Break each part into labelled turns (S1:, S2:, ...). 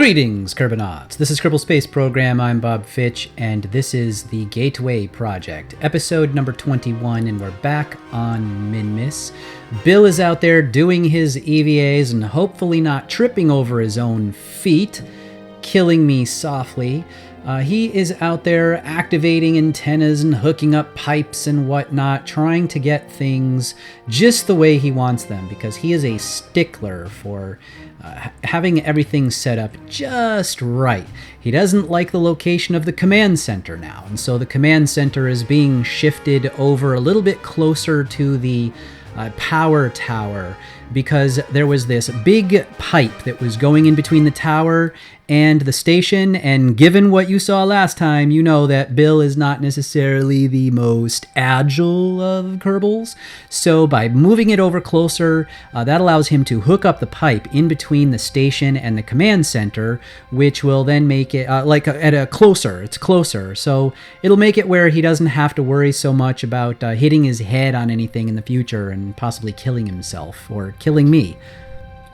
S1: Greetings, Kerbinauts. This is Kerbal Space Program. I'm Bob Fitch, and this is the Gateway Project, episode number 21, and we're back on Minmus. Bill is out there doing his EVAs and hopefully not tripping over his own feet, killing me softly. He is out there activating antennas and hooking up pipes and whatnot, trying to get things just the way he wants them, because he is a stickler for having everything set up just right. He doesn't like the location of the command center now, and so the command center is being shifted over a little bit closer to the power tower, because there was this big pipe that was going in between the tower and the station, and given what you saw last time, you know that Bill is not necessarily the most agile of Kerbals. So by moving it over closer, that allows him to hook up the pipe in between the station and the command center, which will then make it it's closer. So it'll make it where he doesn't have to worry so much about hitting his head on anything in the future and possibly killing himself or killing me.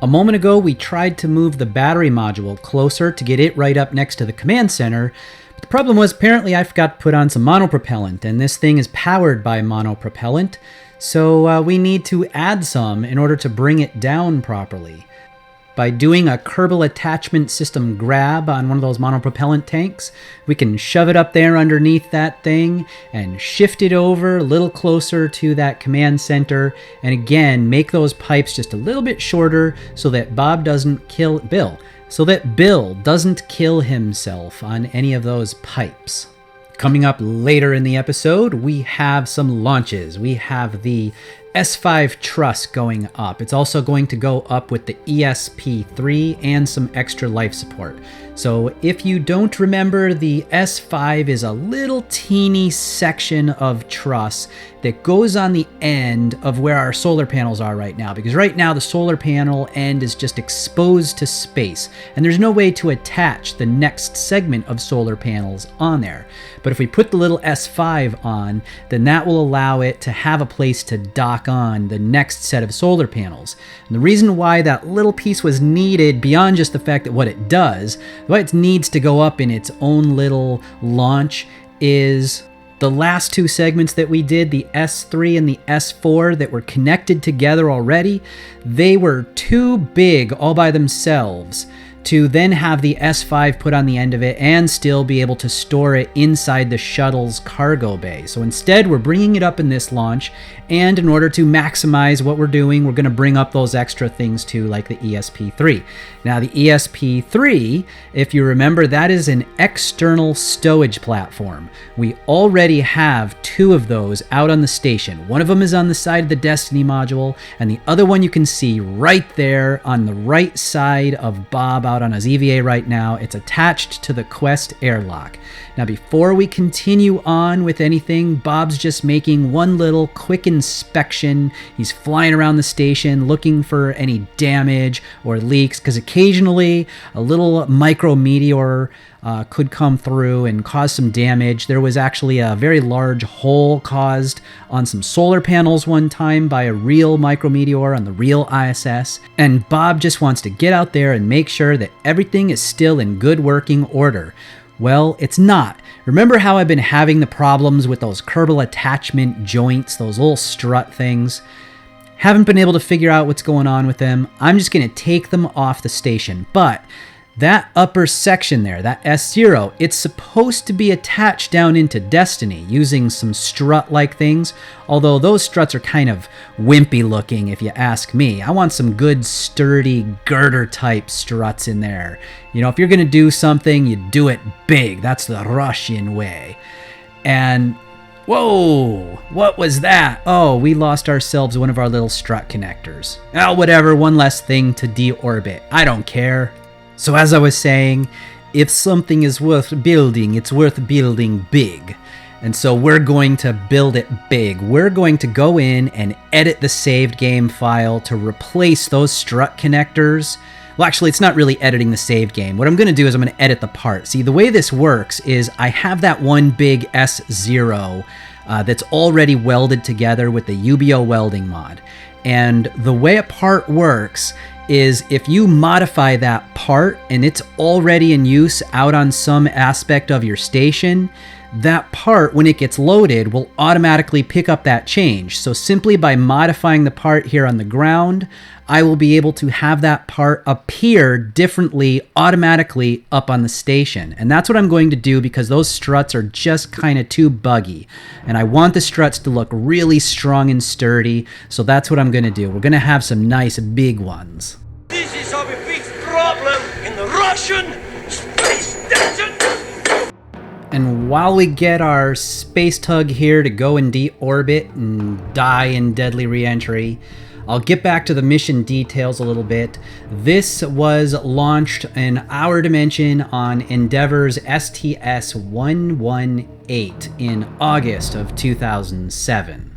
S1: A moment ago, we tried to move the battery module closer to get it right up next to the command center, but the problem was apparently I forgot to put on some monopropellant, and this thing is powered by monopropellant, so we need to add some in order to bring it down properly. By doing a Kerbal attachment system grab on one of those monopropellant tanks, we can shove it up there underneath that thing and shift it over a little closer to that command center, and again make those pipes just a little bit shorter so that Bob doesn't kill Bill, doesn't kill himself on any of those pipes. Coming up later in the episode, we have some launches. We have the S5 Truss going up. It's also going to go up with the ESP-3 and some extra life support. So if you don't remember, the S5 is a little teeny section of truss that goes on the end of where our solar panels are right now, because right now the solar panel end is just exposed to space, and there's no way to attach the next segment of solar panels on there. But if we put the little S5 on, then that will allow it to have a place to dock on the next set of solar panels. And the reason why that little piece was needed, beyond just the fact that what it does, why it needs to go up in its own little launch, is the last two segments that we did, the S3 and the S4 that were connected together already, they were too big all by themselves to then have the S5 put on the end of it and still be able to store it inside the shuttle's cargo bay. So instead, we're bringing it up in this launch, and in order to maximize what we're doing, we're going to bring up those extra things too, like the ESP-3. Now, the ESP-3, if you remember, that is an external stowage platform. We already have two of those out on the station. One of them is on the side of the Destiny module, and the other one you can see right there on the right side of Bob out on his EVA right now. It's attached to the Quest airlock. Now, before we continue on with anything, Bob's just making one little quick inspection. He's flying around the station looking for any damage or leaks, because occasionally a little micro meteor could come through and cause some damage. There was actually a very large hole caused on some solar panels one time by a real micrometeor on the real ISS, and Bob just wants to get out there and make sure that everything is still in good working order. Well, it's not. Remember how I've been having the problems with those Kerbal attachment joints, those little strut things? Haven't been able to figure out what's going on with them. I'm just going to take them off the station, but that upper section there, that S0, it's supposed to be attached down into Destiny using some strut-like things, although those struts are kind of wimpy looking if you ask me. I want some good, sturdy, girder-type struts in there. You know, if you're going to do something, you do it big. That's the Russian way. And whoa, what was that? Oh, we lost ourselves one of our little strut connectors. Oh, whatever, one less thing to deorbit. I don't care. So as I was saying, if something is worth building, it's worth building big. And so we're going to build it big. We're going to go in and edit the saved game file to replace those strut connectors. Well, actually, it's not really editing the saved game. What I'm going to do is I'm going to edit the part. See, the way this works is I have that one big S0 that's already welded together with the UBO welding mod. And the way a part works is if you modify that part and it's already in use out on some aspect of your station, that part, when it gets loaded, will automatically pick up that change. So simply by modifying the part here on the ground, I will be able to have that part appear differently automatically up on the station. And that's what I'm going to do because those struts are just kind of too buggy. And I want the struts to look really strong and sturdy. So that's what I'm going to do. We're going to have some nice big ones.
S2: This is our big problem in the Russian space station.
S1: And while we get our space tug here to go and deorbit and die in deadly reentry, I'll get back to the mission details a little bit. This was launched in our dimension on Endeavor's STS-118 in August of 2007.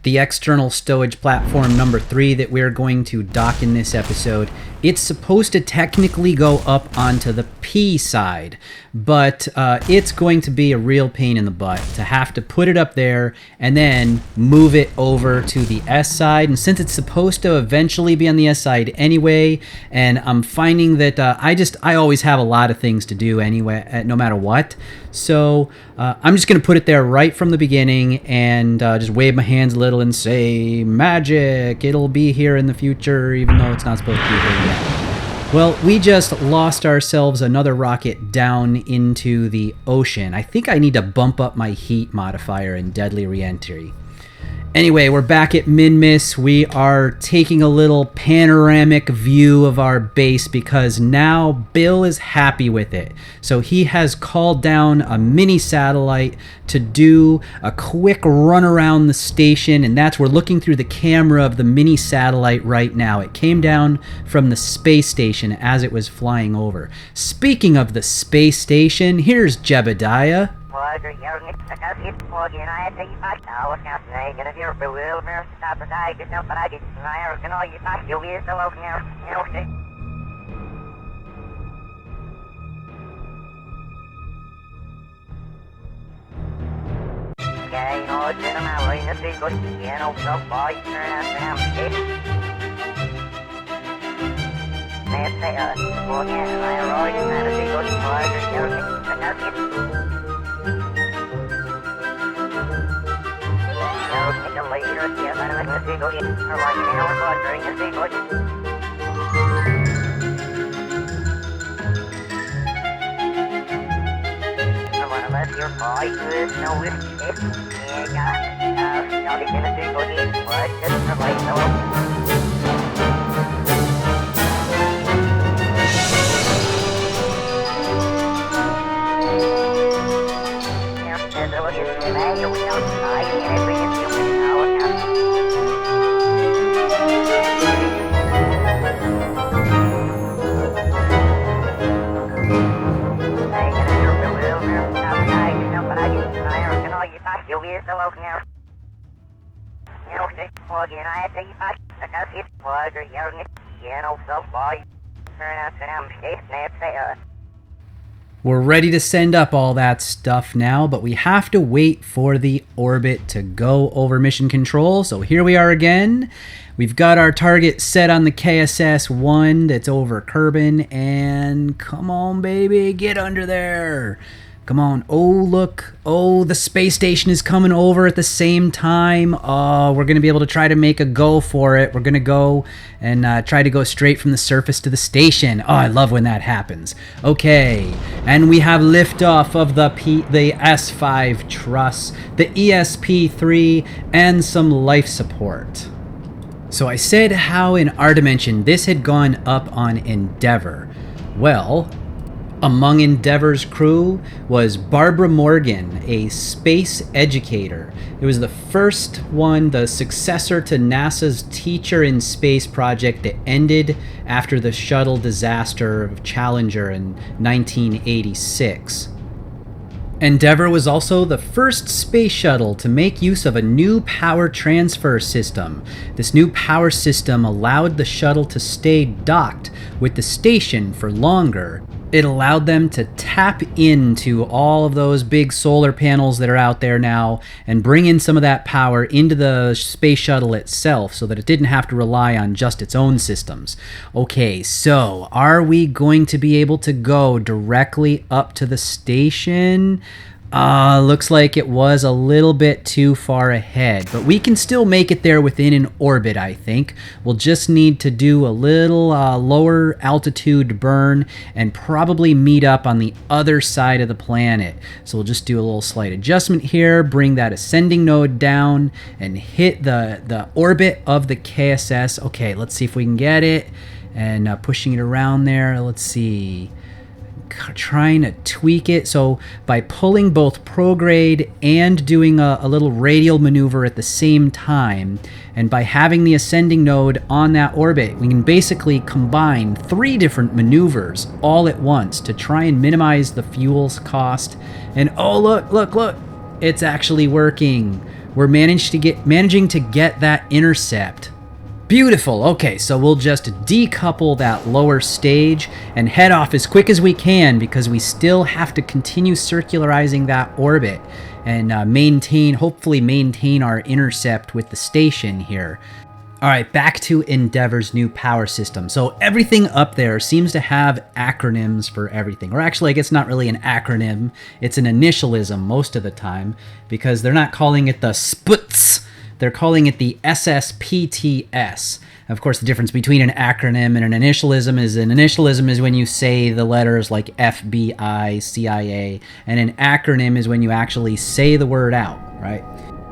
S1: The External Stowage Platform number 3 that we're going to dock in this episode, it's supposed to technically go up onto the P side, but it's going to be a real pain in the butt to have to put it up there and then move it over to the S side. And since it's supposed to eventually be on the S side anyway, and I'm finding that I always have a lot of things to do anyway, no matter what. So I'm just going to put it there right from the beginning and just wave my hands a little and say, magic, it'll be here in the future, even though it's not supposed to be here yet. Well, we just lost ourselves another rocket down into the ocean. I think I need to bump up my heat modifier in deadly reentry. Anyway, we're back at Minmus. We are taking a little panoramic view of our base because now Bill is happy with it. So he has called down a mini satellite to do a quick run around the station, and we're looking through the camera of the mini satellite right now. It came down from the space station as it was flying over. Speaking of the space station, here's Jebediah. We're ready to send up all that stuff now, but we have to wait for the orbit to go over mission control. So here we are again. We've got our target set on the KSS-1 that's over Kerbin, and come on, baby, get under there. Come on. Oh, look. Oh, the space station is coming over at the same time. Oh, we're going to be able to try to make a go for it. We're going to go and try to go straight from the surface to the station. Oh, I love when that happens. Okay. And we have liftoff of the S5 Truss, the ESP-3, and some life support. So I said how in our dimension this had gone up on Endeavor. Well, among Endeavor's crew was Barbara Morgan, a space educator. It was the first one, the successor to NASA's Teacher in Space project that ended after the shuttle disaster of Challenger in 1986. Endeavor was also the first space shuttle to make use of a new power transfer system. This new power system allowed the shuttle to stay docked with the station for longer. It allowed them to tap into all of those big solar panels that are out there now and bring in some of that power into the space shuttle itself so that it didn't have to rely on just its own systems. Okay, so are we going to be able to go directly up to the station? Looks like it was a little bit too far ahead, but we can still make it there within an orbit, I think. We'll just need to do a little lower altitude burn and probably meet up on the other side of the planet. So we'll just do a little slight adjustment here, bring that ascending node down and hit the orbit of the KSS. Okay, let's see if we can get it. And pushing it around there, let's see. Trying to tweak it. So by pulling both prograde and doing a little radial maneuver at the same time, and by having the ascending node on that orbit, we can basically combine 3 different maneuvers all at once to try and minimize the fuel's cost. And oh, look, it's actually working. We're managing to get that intercept. Beautiful. Okay, so we'll just decouple that lower stage and head off as quick as we can because we still have to continue circularizing that orbit and hopefully maintain our intercept with the station here. All right, back to Endeavor's new power system. So everything up there seems to have acronyms for everything. Or actually, I guess not really an acronym. It's an initialism most of the time because they're not calling it the SPUTS. They're calling it the SSPTS. Of course, the difference between an acronym and an initialism is when you say the letters like FBI, CIA, and an acronym is when you actually say the word out, right?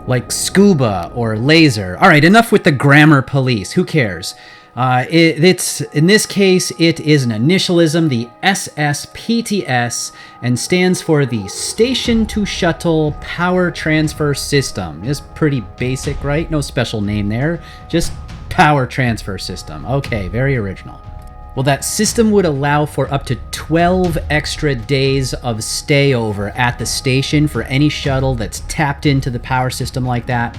S1: Like scuba or laser. All right, enough with the grammar police. Who cares? It's in this case, it is an initialism, the SSPTS, and stands for the Station to Shuttle Power Transfer System. It's pretty basic, right? No special name there, just Power Transfer System. Okay, very original. Well, that system would allow for up to 12 extra days of stayover at the station for any shuttle that's tapped into the power system like that.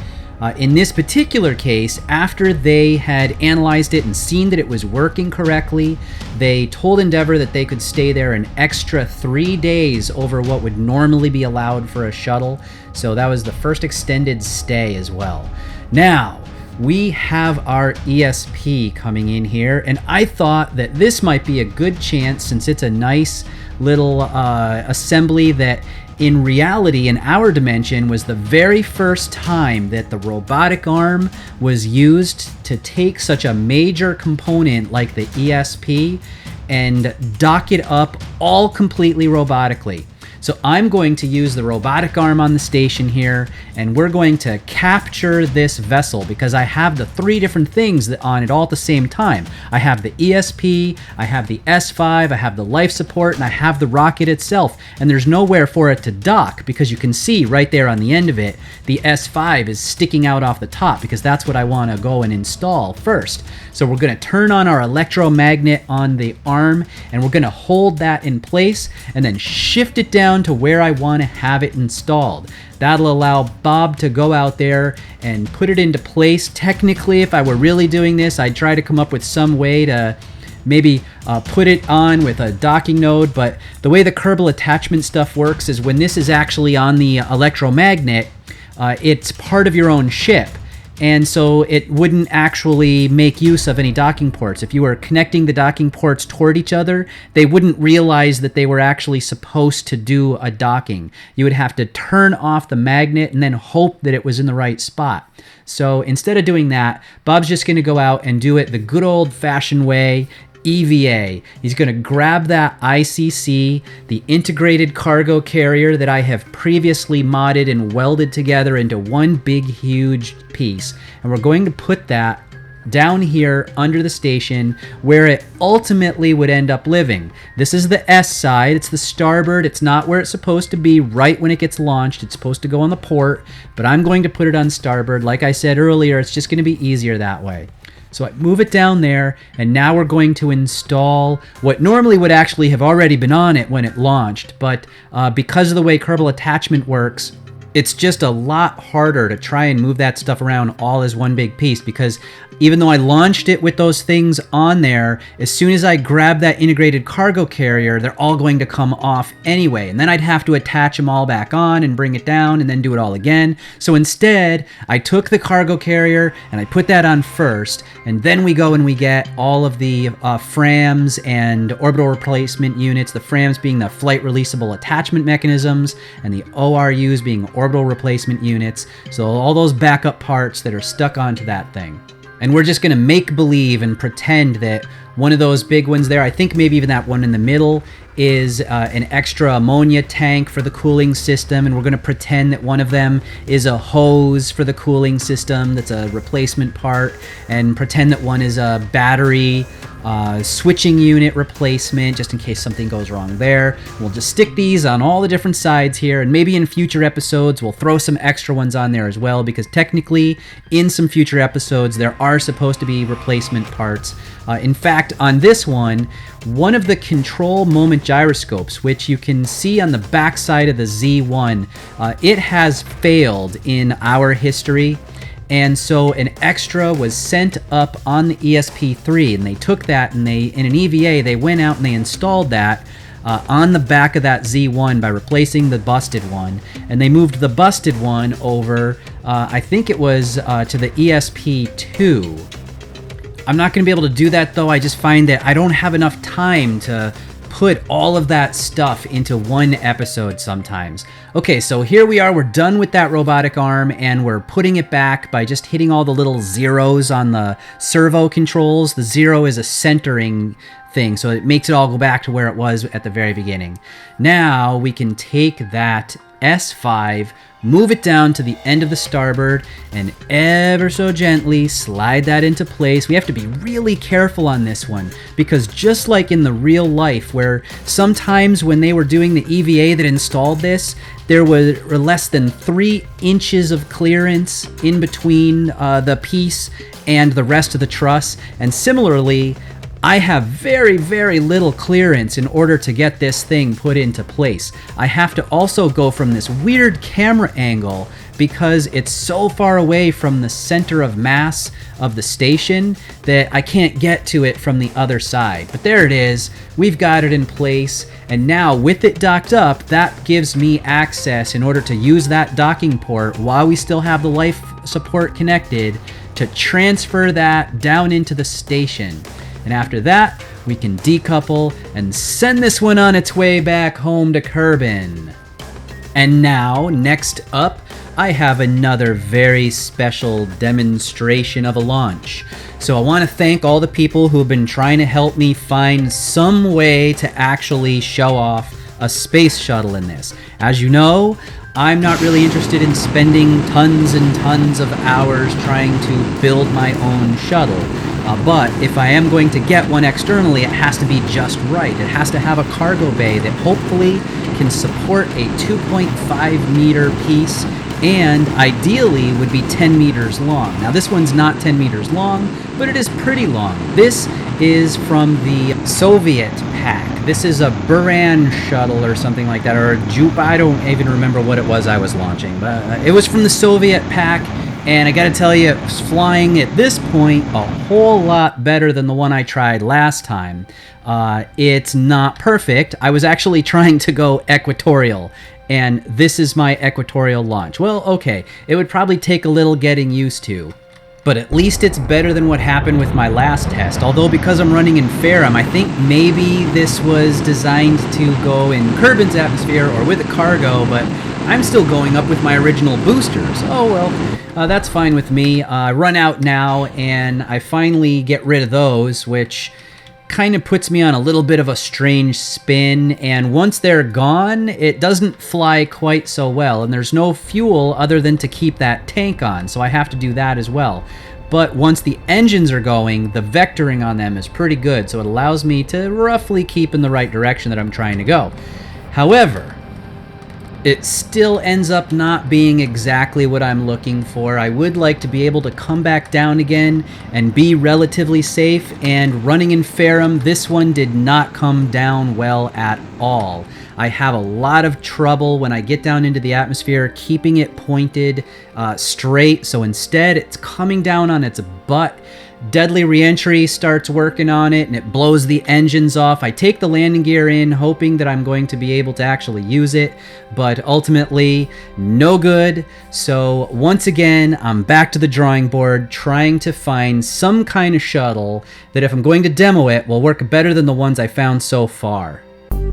S1: In this particular case, after they had analyzed it and seen that it was working correctly, they told Endeavor that they could stay there an extra 3 days over what would normally be allowed for a shuttle. So that was the first extended stay as well. Now, we have our ESP coming in here, and I thought that this might be a good chance since it's a nice little assembly that in reality, in our dimension, was the very first time that the robotic arm was used to take such a major component like the ESP and dock it up all completely robotically. So I'm going to use the robotic arm on the station here, and we're going to capture this vessel because I have the 3 different things on it all at the same time. I have the ESP, I have the S5, I have the life support, and I have the rocket itself. And there's nowhere for it to dock because you can see right there on the end of it, the S5 is sticking out off the top because that's what I want to go and install first. So we're going to turn on our electromagnet on the arm, and we're going to hold that in place and then shift it down to where I want to have it installed. That'll allow Bob to go out there and put it into place. Technically, if I were really doing this, I'd try to come up with some way to maybe put it on with a docking node, but the way the Kerbal attachment stuff works is when this is actually on the electromagnet, it's part of your own ship. And so it wouldn't actually make use of any docking ports. If you were connecting the docking ports toward each other, they wouldn't realize that they were actually supposed to do a docking. You would have to turn off the magnet and then hope that it was in the right spot. So instead of doing that, Bob's just going to go out and do it the good old-fashioned way, EVA. He's going to grab that ICC, the integrated cargo carrier that I have previously modded and welded together into one big huge piece, and we're going to put that down here under the station where it ultimately would end up living. This is the S side, it's the starboard, it's not where it's supposed to be right when it gets launched, it's supposed to go on the port, but I'm going to put it on starboard. Like I said earlier, it's just going to be easier that way. So I move it down there, and now we're going to install what normally would actually have already been on it when it launched, but because of the way Kerbal attachment works, It's just a lot harder to try and move that stuff around all as one big piece, because even though I launched it with those things on there, as soon as I grab that integrated cargo carrier, they're all going to come off anyway. And then I'd have to attach them all back on and bring it down and then do it all again. So instead, I took the cargo carrier and I put that on first, and then we go and we get all of the FRAMs and orbital replacement units, the FRAMs being the flight releasable attachment mechanisms, and the ORUs being orbital replacement units. So all those backup parts that are stuck onto that thing. And we're just going to make believe and pretend that one of those big ones there, I think maybe even that one in the middle, is an extra ammonia tank for the cooling system. And we're going to pretend that one of them is a hose for the cooling system that's a replacement part. And pretend that one is a battery switching unit replacement, just in case something goes wrong there. We'll just stick these on all the different sides here, and maybe in future episodes we'll throw some extra ones on there as well, because technically in some future episodes there are supposed to be replacement parts. In fact, on this one of the control moment gyroscopes, which you can see on the back side of the Z1, it has failed in our history. And so an extra was sent up on the ESP-3, and they took that and in an EVA, they went out and they installed that on the back of that Z1 by replacing the busted one. And they moved the busted one over, I think it was to the ESP-2. I'm not going to be able to do that though. I just find that I don't have enough time to put all of that stuff into one episode sometimes. Okay, so here we are. We're done with that robotic arm, and we're putting it back by just hitting all the little zeros on the servo controls. The zero is a centering thing, so it makes it all go back to where it was at the very beginning. Now we can take that S5, move it down to the end of the starboard, and ever so gently slide that into place. We have to be really careful on this one, because just like in the real life, where sometimes when they were doing the EVA that installed this, there were less than 3 inches of clearance in between the piece and the rest of the truss. And similarly, I have very, very little clearance in order to get this thing put into place. I have to also go from this weird camera angle because it's so far away from the center of mass of the station that I can't get to it from the other side. But there it is. We've got it in place. And now with it docked up, that gives me access in order to use that docking port while we still have the life support connected to transfer that down into the station. And after that, we can decouple and send this one on its way back home to Kerbin. And now, next up, I have another very special demonstration of a launch. So I want to thank all the people who have been trying to help me find some way to actually show off a space shuttle in this. As you know, I'm not really interested in spending tons and tons of hours trying to build my own shuttle. But if I am going to get one externally, it has to be just right. It has to have a cargo bay that hopefully can support a 2.5 meter piece, and ideally would be 10 meters long. Now this one's not 10 meters long, but it is pretty long. This is from the Soviet pack. This is a Buran shuttle or something like that, or a I don't even remember what it was I was launching, but it was from the Soviet pack. And I gotta tell you, it's flying at this point a whole lot better than the one I tried last time. It's not perfect. I was actually trying to go equatorial, and this is my equatorial launch. Well, okay, it would probably take a little getting used to, but at least it's better than what happened with my last test. Although because I'm running in Ferrum, I think maybe this was designed to go in Kerbin's atmosphere or with a cargo, but I'm still going up with my original boosters. Oh well, that's fine with me. Run out now, and I finally get rid of those, which kind of puts me on a little bit of a strange spin, and once they're gone, it doesn't fly quite so well, and there's no fuel other than to keep that tank on, so I have to do that as well. But once the engines are going, the vectoring on them is pretty good, so it allows me to roughly keep in the right direction that I'm trying to go. However, It still ends up not being exactly what I'm looking for. I would like to be able to come back down again and be relatively safe, and running in Ferrum, this one did not come down well at all. I have a lot of trouble when I get down into the atmosphere keeping it pointed straight, so instead it's coming down on its butt. Deadly Reentry starts working on it and it blows the engines off. I take the landing gear in hoping that I'm going to be able to actually use it, but ultimately no good. So once again, I'm back to the drawing board trying to find some kind of shuttle that, if I'm going to demo it, will work better than the ones I found so far.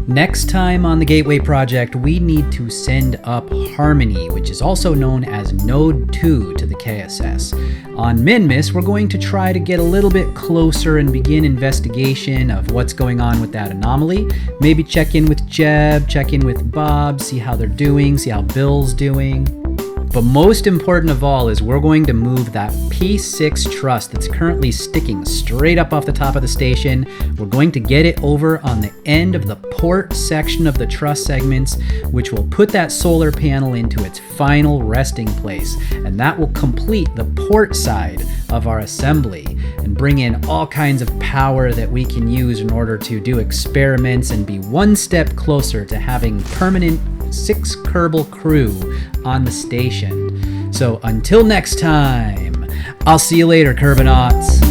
S1: Next time on the Gateway Project, we need to send up Harmony, which is also known as Node 2, to the KSS. On Minmus, we're going to try to get a little bit closer and begin investigation of what's going on with that anomaly. Maybe check in with Jeb, check in with Bob, see how they're doing, see how Bill's doing. But most important of all is we're going to move that P6 truss that's currently sticking straight up off the top of the station. We're going to get it over on the end of the port section of the truss segments, which will put that solar panel into its final resting place. And that will complete the port side of our assembly and bring in all kinds of power that we can use in order to do experiments and be one step closer to having permanent 6 Kerbal crew on the station. So until next time, I'll see you later, Kerbinauts.